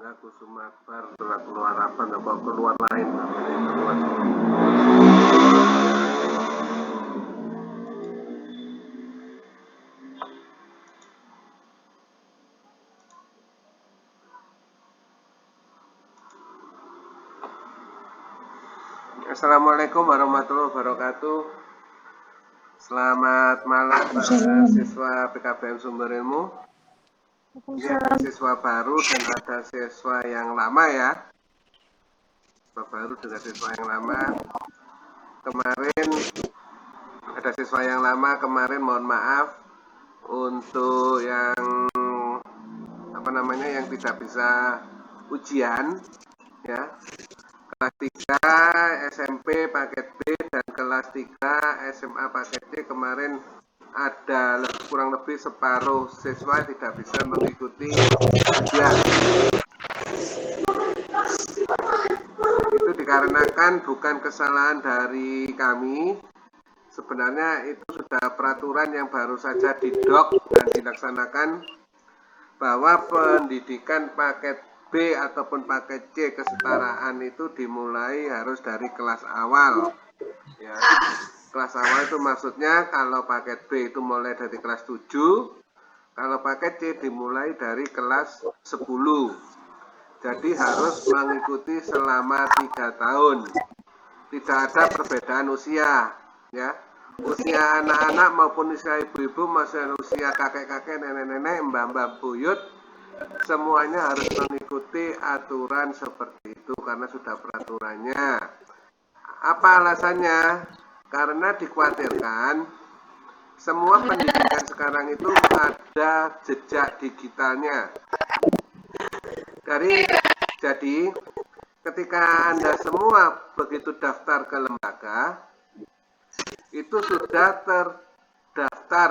Enggak, Kusumabar keluar apa, enggak bawa keluar lain. Keluar. Assalamualaikum warahmatullahi wabarakatuh. Selamat malam para siswa PKBM Sumber Ilmu. Ini ada siswa baru dan ada siswa yang lama ya. Siswa baru dengan siswa yang lama. Kemarin ada siswa yang lama kemarin, mohon maaf untuk yang yang tidak bisa ujian ya. Kelas 3 SMP paket B dan kelas 3 SMA paket C kemarin ada kurang lebih separuh siswa tidak bisa mengikuti ujian. Itu dikarenakan bukan kesalahan dari kami. Sebenarnya itu sudah peraturan yang baru saja didok dan dilaksanakan, bahwa pendidikan paket B ataupun paket C kesetaraan itu dimulai harus dari kelas awal ya. Kelas awal itu maksudnya kalau paket B itu mulai dari kelas 7, kalau paket C dimulai dari kelas 10. Jadi harus mengikuti selama 3 tahun. Tidak ada perbedaan usia ya. Usia anak-anak maupun usia ibu-ibu, maupun usia kakek-kakek, nenek-nenek, mbah-mbah, buyut, semuanya harus mengikuti aturan seperti itu karena sudah peraturannya. Apa alasannya? Karena dikhawatirkan semua pendidikan sekarang itu ada jejak digitalnya. Jadi ketika Anda semua begitu daftar ke lembaga, itu sudah terdaftar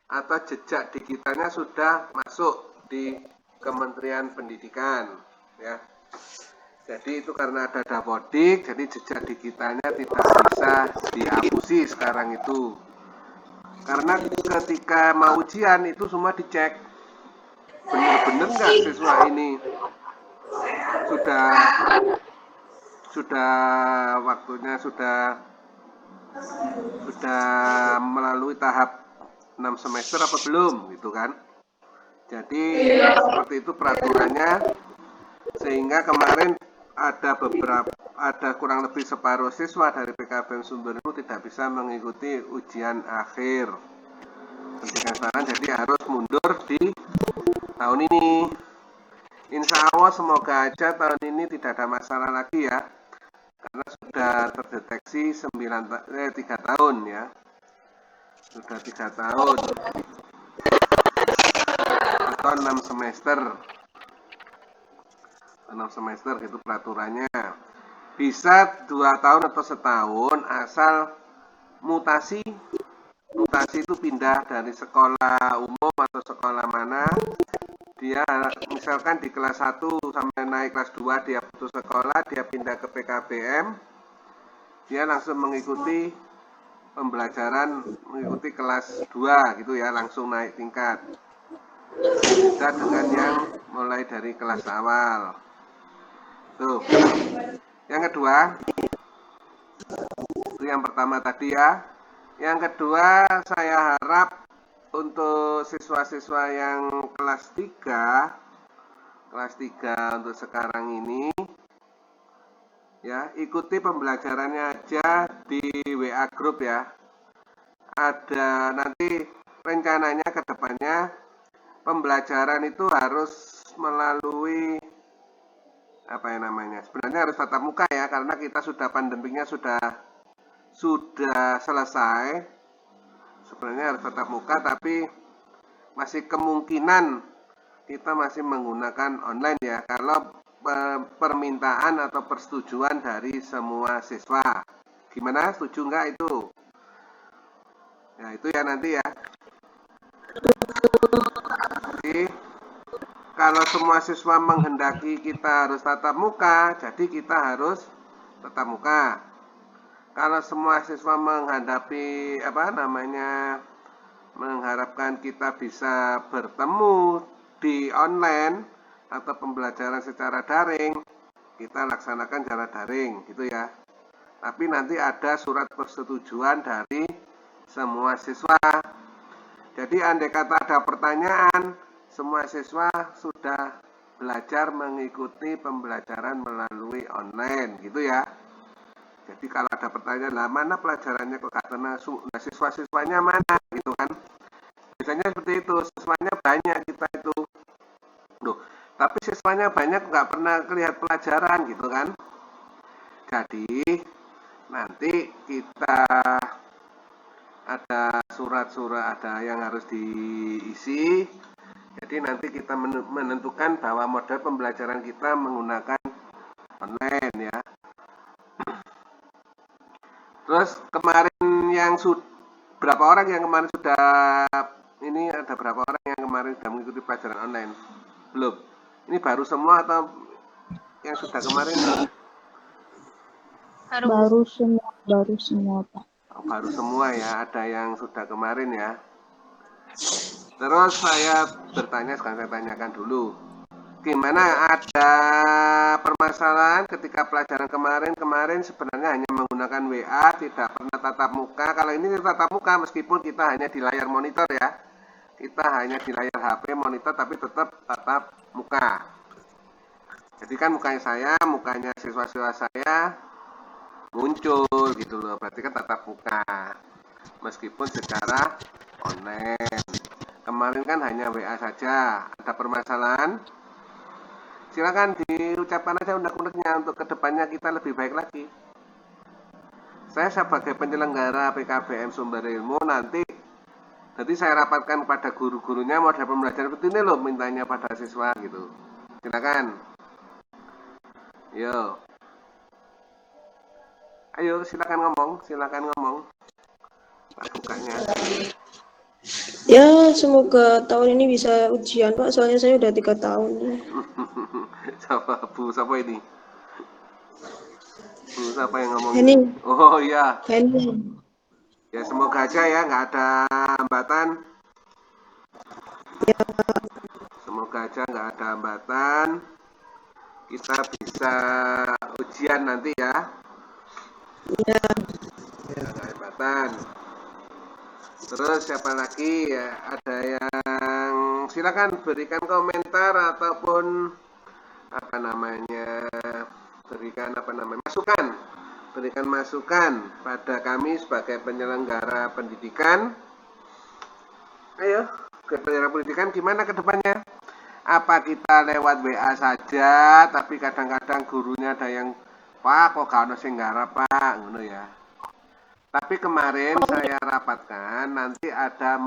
atau jejak digitalnya sudah masuk di Kementerian Pendidikan ya. Jadi itu karena ada Dapodik, jadi jejak digitalnya tidak bisa dihapusi sekarang itu. Karena ketika mau ujian itu semua dicek, benar-benar nggak siswa ini sudah waktunya sudah melalui tahap 6 semester apa belum gitu kan. Jadi seperti itu peraturannya, sehingga kemarin ada kurang lebih separuh siswa dari PKBM Sumber Ilmu tidak bisa mengikuti ujian akhir pendidikan sekarang, jadi harus mundur di tahun ini. Insya Allah semoga aja tahun ini tidak ada masalah lagi ya, karena sudah terdeteksi 3 tahun ya, sudah 3 tahun atau 6 semester. 6 semester itu peraturannya. Bisa 2 tahun atau setahun asal mutasi itu pindah dari sekolah umum atau sekolah mana. Dia misalkan di kelas 1 sampai naik kelas 2 dia putus sekolah, dia pindah ke PKBM, dia langsung mengikuti pembelajaran, mengikuti kelas 2 gitu ya, langsung naik tingkat. Beda dengan yang mulai dari kelas awal. Tuh. Yang kedua, itu yang pertama tadi ya. Yang kedua, saya harap untuk siswa-siswa yang kelas 3 untuk sekarang ini ya, ikuti pembelajarannya aja di WA group ya. Ada nanti rencananya ke depannya pembelajaran itu harus melalui sebenarnya harus tatap muka ya, karena kita sudah pandeminya sudah selesai. Sebenarnya harus tatap muka, tapi masih kemungkinan kita masih menggunakan online ya, kalau permintaan atau persetujuan dari semua siswa. Gimana, setuju nggak itu? Ya itu ya nanti ya. Jadi kalau semua siswa menghendaki kita harus tatap muka, jadi kita harus tatap muka. Kalau semua siswa mengharapkan kita bisa bertemu di online atau pembelajaran secara daring, kita laksanakan secara daring gitu ya. Tapi nanti ada surat persetujuan dari semua siswa. Jadi andai kata ada pertanyaan, semua siswa sudah belajar mengikuti pembelajaran melalui online gitu ya. Jadi kalau ada pertanyaan, lah mana pelajarannya kok katanya siswa-siswanya mana gitu kan. Biasanya seperti itu, siswanya banyak kita itu. Loh, tapi siswanya banyak nggak pernah lihat pelajaran gitu kan. Jadi nanti kita ada surat-surat, ada yang harus diisi. Jadi nanti kita menentukan bahwa model pembelajaran kita menggunakan online ya. Terus kemarin yang berapa orang yang kemarin sudah ini, ada berapa orang yang kemarin sudah mengikuti pelajaran online? Belum. Ini baru semua atau yang sudah kemarin? Baru semua Pak. Oh, baru semua ya, ada yang sudah kemarin ya. Terus saya bertanya, sekarang saya tanyakan dulu. Gimana, ada permasalahan ketika pelajaran kemarin sebenarnya hanya menggunakan WA, tidak pernah tatap muka. Kalau ini tatap muka meskipun kita hanya di layar monitor ya. Kita hanya di layar HP monitor tapi tetap tatap muka. Jadi kan mukanya saya, mukanya siswa-siswa saya muncul gitu loh. Berarti kan tatap muka. Meskipun secara online. Kemarin kan hanya WA saja. Ada permasalahan? Silakan diucapkan aja unek-uneknya untuk kedepannya kita lebih baik lagi. Saya sebagai penyelenggara PKBM Sumber Ilmu nanti saya rapatkan pada guru-gurunya model pembelajaran seperti ini loh, mintanya pada siswa gitu. Silakan. Yo. Ayo silakan ngomong. Bukanya. Ya, semoga tahun ini bisa ujian Pak, soalnya saya udah 3 tahun. Siapa ini? Bu, siapa yang ngomong? Henny. Oh iya. Henny. Ya semoga aja ya nggak ada hambatan. Ya. Semoga aja nggak ada hambatan. Kita bisa ujian nanti ya. Ya. Ya nggak hambatan. Terus siapa lagi ya? Ada yang silakan berikan komentar ataupun berikan masukan pada kami sebagai penyelenggara pendidikan. Ayo, ke penyelenggara pendidikan gimana ke depannya? Apa kita lewat WA saja, tapi kadang-kadang gurunya ada yang, Pak kok gak ada sing garap Pak, ngono ya. Tapi kemarin saya rapatkan nanti ada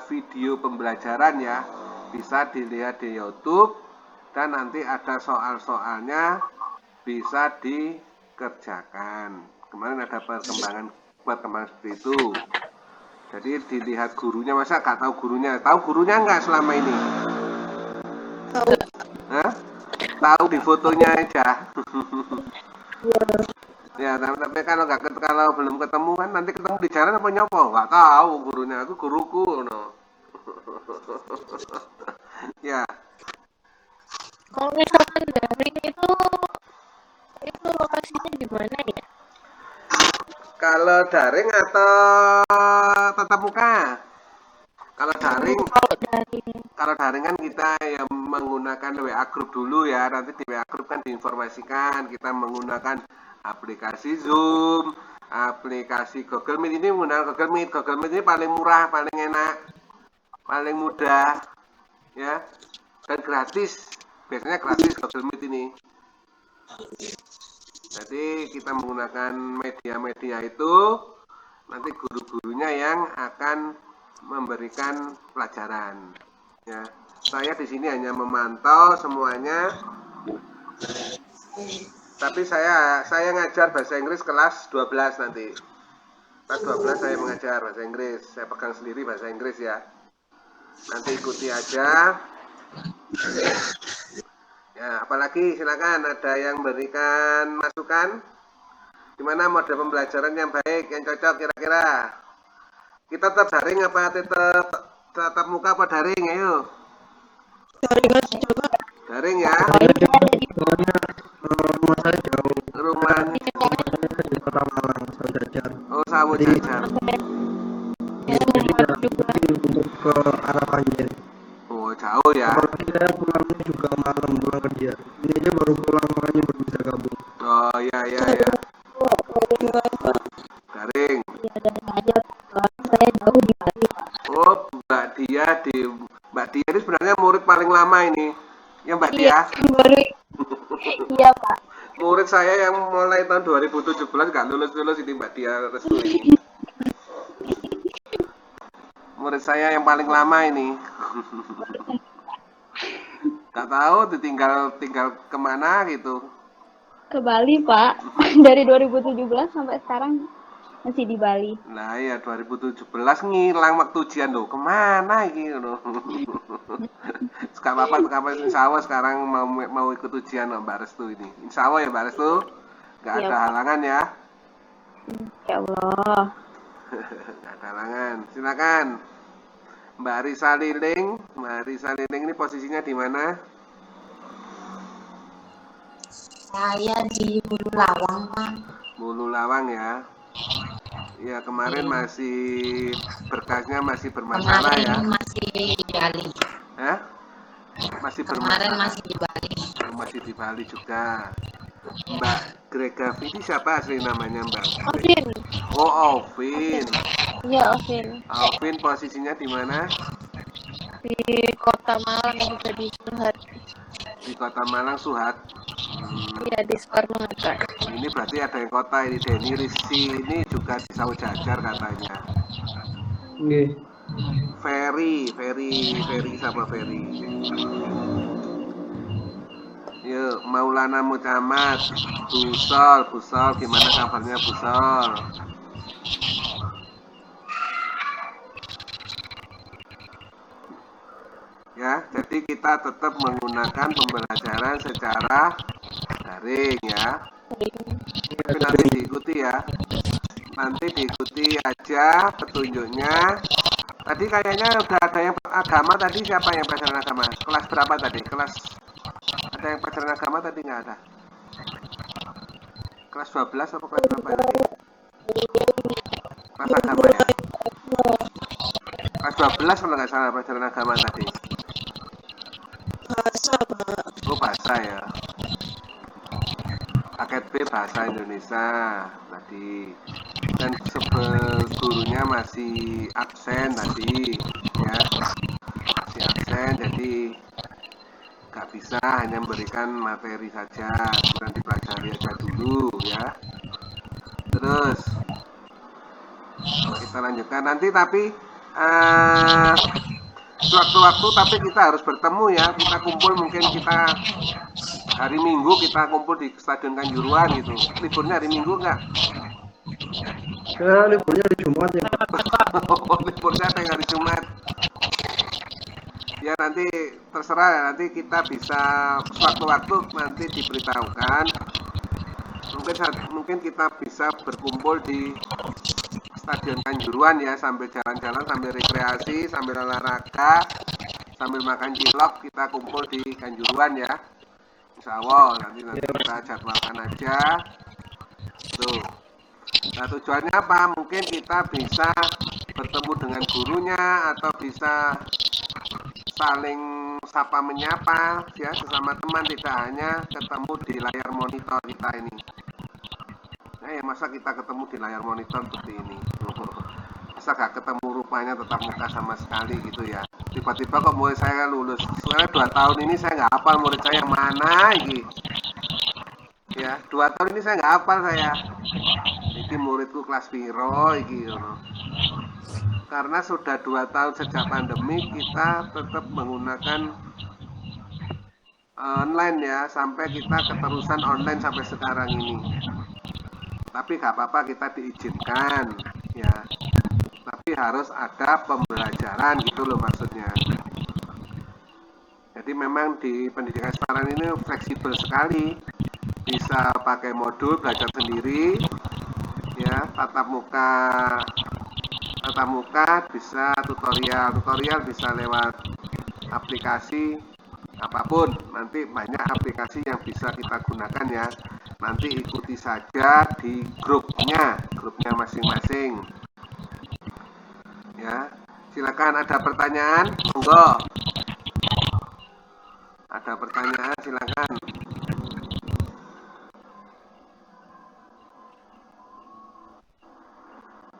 video pembelajaran ya, bisa dilihat di YouTube dan nanti ada soal-soalnya bisa dikerjakan. Kemarin ada perkembangan seperti itu. Jadi dilihat gurunya, masa gak tahu gurunya? Tahu gurunya nggak selama ini? Tahu. Hah? Tahu di fotonya aja. Ya, tapi kalau belum ketemu kan nanti ketemu di jalan apa nyopo? Nggak tahu gurunya, aku guruku, no. Ya. Kalau misalkan daring itu lokasinya di mana ya? Kalau daring atau tatap muka? Kalau daring kan kita yang menggunakan WA group dulu ya. Nanti di WA group kan diinformasikan kita menggunakan aplikasi Zoom, aplikasi Google Meet. Ini menggunakan Google Meet. Google Meet ini paling murah, paling enak, paling mudah, ya, dan gratis. Biasanya gratis Google Meet ini. Jadi kita menggunakan media-media itu, nanti guru-gurunya yang akan memberikan pelajaran. Ya, saya di sini hanya memantau semuanya. Tapi saya ngajar bahasa Inggris kelas 12 nanti. Kelas 12 saya mengajar bahasa Inggris. Saya pegang sendiri bahasa Inggris ya. Nanti ikuti aja. Ya, apalagi silakan ada yang berikan masukan. Gimana model pembelajaran yang baik, yang cocok kira-kira? Kita tetap daring apa tetap tatap muka apa daring? Ayo. Daring aja Pak. Daring ya. Soalnya rumah saya jauh. Rumahnya Rumah saya di Kota Malang, saya jajar. oh Sawo Jajar. Jadi nggak mungkin untuk ke arah Panjen. Oh jauh ya. Apalagi saya pulangnya juga malam pulang kerja. Ini aja baru pulang makanya baru bisa gabung. Oh iya iya ya. Daring. Ya dari aja soalnya saya jauh di Bali Pak. Oh Mbak Dia ini sebenarnya murid paling lama ini. Ya Mbak Dia. Baru iya Pak. Murid saya yang mulai tahun 2017 nggak lulus ini Mbak Dia Restu ini. Murid saya yang paling lama ini. Gak tahu tinggal kemana gitu. Ke Bali Pak. Dari 2017 sampai sekarang masih di Bali. Nah ya 2017 ngilang waktu ujian loh. Kemana ini loh. Sekarang apa insya Allah sekarang mau ikut ujian loh, Mbak Restu ini. Insya Allah ya Mbak Restu. Gak Iya, ada Pak. halangan ya. Ya Allah. Gak ada halangan. Silakan. Mbak Risa Liling. Mbak Risa Liling ini posisinya di mana? Saya di Bulu Lawang, Pak. Bulu Lawang ya. Ya kemarin masih berkasnya masih bermasalah Kemarin ya. masih di Bali. Hah? Masih Kemarin bermasalah. masih di Bali. Masih di Bali juga. Mbak Grega ini siapa asli namanya Mbak? Ovin. Oh, Alvin. Iya Ovin. Alvin posisinya di mana? Di Kota Malang juga di Suhat. Di Kota Malang, Suhat. Iya di Soekarno Hatta. Ini berarti ada yang kota ini. Denny Rizky ini juga di Sawo Jajar katanya. Nggih. Ferry sama Ferry. Yuk, Maulana Muhammad, Busol, gimana kabarnya Busol? Ya, jadi kita tetap menggunakan pembelajaran secara daring ya. Tapi nanti diikuti ya. Nanti diikuti aja petunjuknya. Tadi kayaknya udah ada yang agama tadi, siapa yang pelajaran agama? Kelas berapa tadi? Ada yang pelajaran agama tadi nggak ada? Kelas 12 atau kelas berapa tadi? Kelas agama ya? Kelas 12 kalau nggak salah pelajaran agama tadi. Bahasa Pak. Oh bahasa ya. Paket B bahasa Indonesia tadi. Dan gurunya masih absen tadi ya. Masih absen jadi nggak bisa hanya memberikan materi saja, dan dipelajari aja dulu ya. Terus kita lanjutkan nanti tapi sewaktu-waktu tapi kita harus bertemu ya, kita kumpul mungkin kita hari Minggu kita kumpul di Stadion Kanjuruhan gitu. Liburnya hari Minggu nggak? Saya liburnya di Jumat ya, Pak. Liburnya ada yang hari Jumat. Ya nanti terserah ya, nanti kita bisa sewaktu-waktu nanti diberitahukan. Mungkin kita bisa berkumpul di Stadion Kanjuruhan ya, sambil jalan-jalan, sambil rekreasi, sambil olahraga, sambil makan cilok, kita kumpul di Kanjuruhan ya. Insya Allah nanti kita jadwalkan aja. Tuh. Nah tujuannya apa? Mungkin kita bisa bertemu dengan gurunya atau bisa saling sapa menyapa ya sesama teman, tidak hanya ketemu di layar monitor kita ini. Nah ya masa kita ketemu di layar monitor seperti ini? Masa gak ketemu rupanya tetap muka sama sekali gitu ya. Tiba-tiba kok murid saya lulus. Soalnya 2 tahun ini saya nggak hafal murid saya yang mana ini. Ya 2 tahun ini saya nggak hafal saya. Ini muridku kelas piro iki karena sudah 2 tahun sejak pandemi kita tetap menggunakan online ya, sampai kita keterusan online sampai sekarang ini. Tapi gak apa-apa, kita diizinkan ya, tapi harus ada pembelajaran gitu loh maksudnya. Jadi memang di pendidikan sekarang ini fleksibel sekali, bisa pakai modul belajar sendiri ya, tatap muka bisa tutorial bisa lewat aplikasi apapun, nanti banyak aplikasi yang bisa kita gunakan ya. Nanti ikuti saja di grupnya masing-masing. Ya, silakan ada pertanyaan, monggo. Ada pertanyaan, silakan.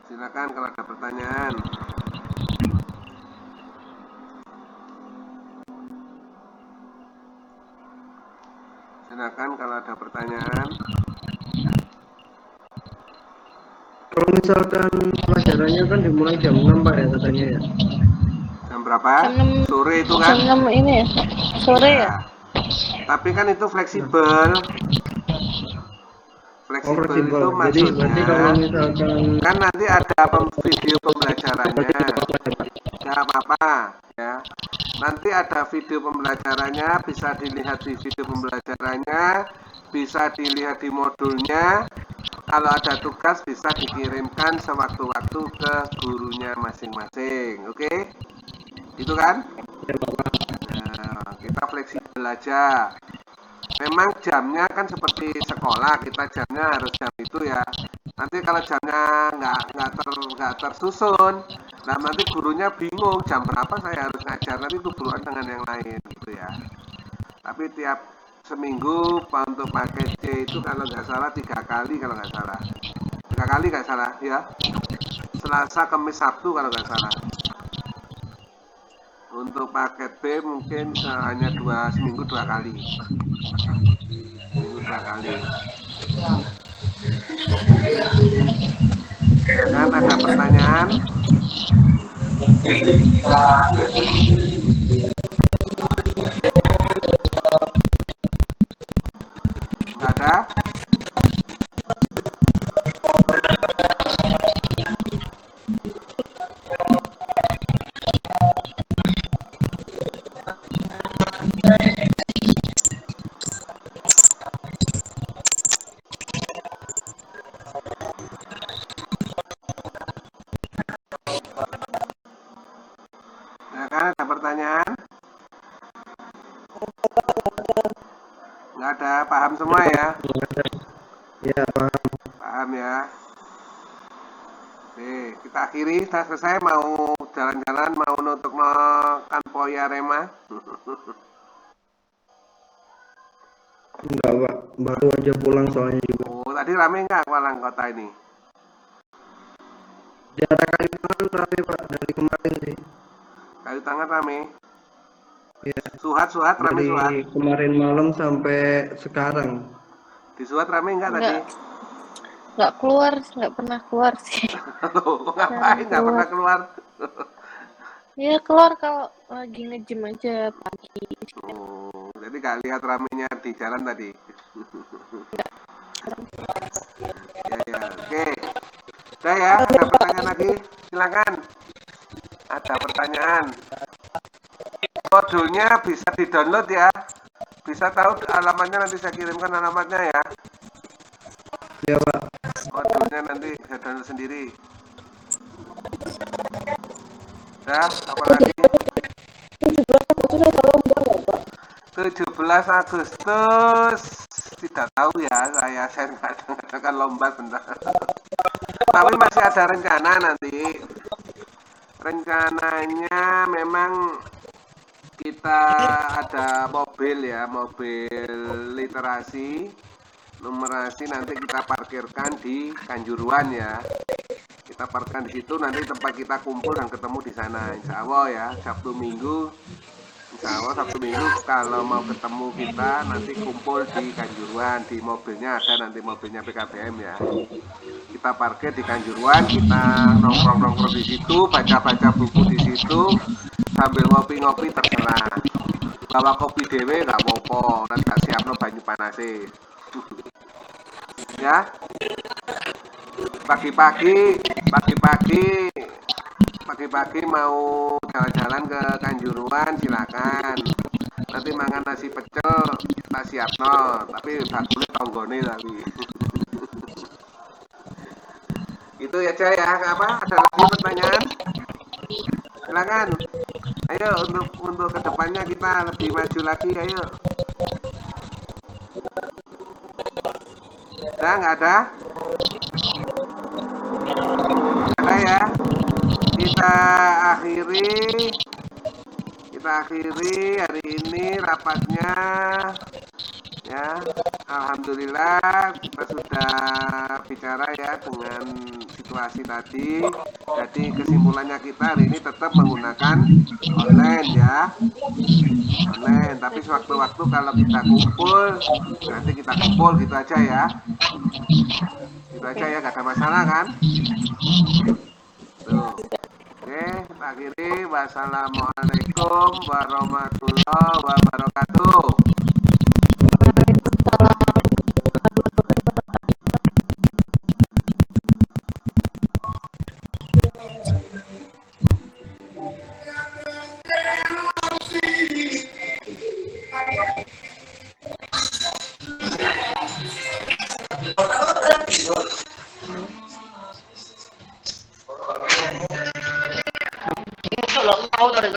Silakan kalau ada pertanyaan. Silakan kalau ada pertanyaan. Kalau misalkan pelajarannya kan dimulai jam 6 Pak ya katanya ya. Jam berapa? Jam 6, Sore itu kan? jam 6 ini ya? Sore ya? Tapi kan itu fleksibel. Fleksibel Fleksibel. itu Jadi berarti maksudnya kalau misalkan kan nanti ada video pembelajarannya. Nggak apa-apa ya. Nanti ada video pembelajarannya, bisa dilihat di video pembelajarannya, bisa dilihat di modulnya. Kalau ada tugas bisa dikirimkan sewaktu-waktu ke gurunya masing-masing. Oke? Itu kan? Nah, kita fleksibel aja. Memang jamnya kan seperti sekolah, kita jamnya harus jam itu ya. Nanti kalau jamnya nggak tersusun, nah nanti gurunya bingung jam berapa saya harus ngajar, nanti kebuluan dengan yang lain gitu ya. Tapi tiap seminggu untuk paket C itu kalau nggak salah 3 kali kalau nggak salah. 3 kali nggak salah ya. Selasa, Kamis, Sabtu kalau nggak salah. Untuk paket B mungkin hanya seminggu 2 kali. Seminggu 2 kali. Kan ada pertanyaan? Nggak ada? Ya kan, ada pertanyaan? Nggak ada, paham semua ya? ya paham. Paham ya? Oke, kita akhiri, sudah selesai, mau jalan-jalan, mau nutup makan Poya Rema? Enggak Pak, baru aja pulang soalnya juga. Oh, tadi rame nggak Walang Kota ini? Di ada kayu tangan rame Pak dari kemarin sih. Kayu tangan rame? Ya, Suhat rame dari Suhat? kemarin malam sampai sekarang. Di Suhat rame nggak tadi? Nggak keluar, nggak pernah keluar sih. Loh, ngapain nggak pernah keluar? Ya keluar kalau lagi nge-gym aja pagi. Oh, jadi nggak lihat ramenya di jalan tadi? Ya, oke. Udah ya, ada pertanyaan lagi? Silakan. Ada pertanyaan. Modulnya bisa di-download ya. Bisa tahu alamatnya, nanti saya kirimkan alamatnya ya. Ya Pak. Modulnya nanti bisa download sendiri. Dah, apa lagi? 17 Agustus tidak tahu ya, saya nggak mengadakan lomba bentar. Tapi masih ada rencana nanti. Rencananya memang kita ada mobil ya, mobil literasi, numerasi, nanti kita parkirkan di Kanjuruhan ya. Kita parkirkan di situ, nanti tempat kita kumpul dan ketemu di sana. Insya Allah ya, Sabtu Minggu. Insya Allah Sabtu Minggu kalau mau ketemu kita nanti kumpul di Kanjuruhan, di mobilnya ada nanti mobilnya PKBM ya. Kita parkir di Kanjuruhan, kita nongkrong-nongkrong di situ, baca-baca buku di situ, sambil ngopi-ngopi terserah. Bawa kopi dewe nggak apa-apa, nanti tak siapno banyu panase. Ya. Pagi-pagi mau jalan-jalan ke Kanjuruhan silakan. Nanti mangan nasi pecel tak siapno, tapi bakule tonggone tapi. Itu aja ya, apa? Ada lagi pertanyaan? Silakan. Ayo untuk kedepannya kita lebih maju lagi, ayo. Udah nggak ada? Nggak ada ya? Kita akhiri hari ini rapatnya. Ya, alhamdulillah kita sudah bicara ya dengan situasi tadi. Jadi kesimpulannya kita hari ini tetap menggunakan online ya, online. Tapi sewaktu-waktu kalau kita kumpul, nanti kita kumpul gitu aja ya. Gitu aja ya, gak ada masalah kan? Tuh. Oke, kita akhiri. Wassalamualaikum warahmatullahi wabarakatuh. Tahu dari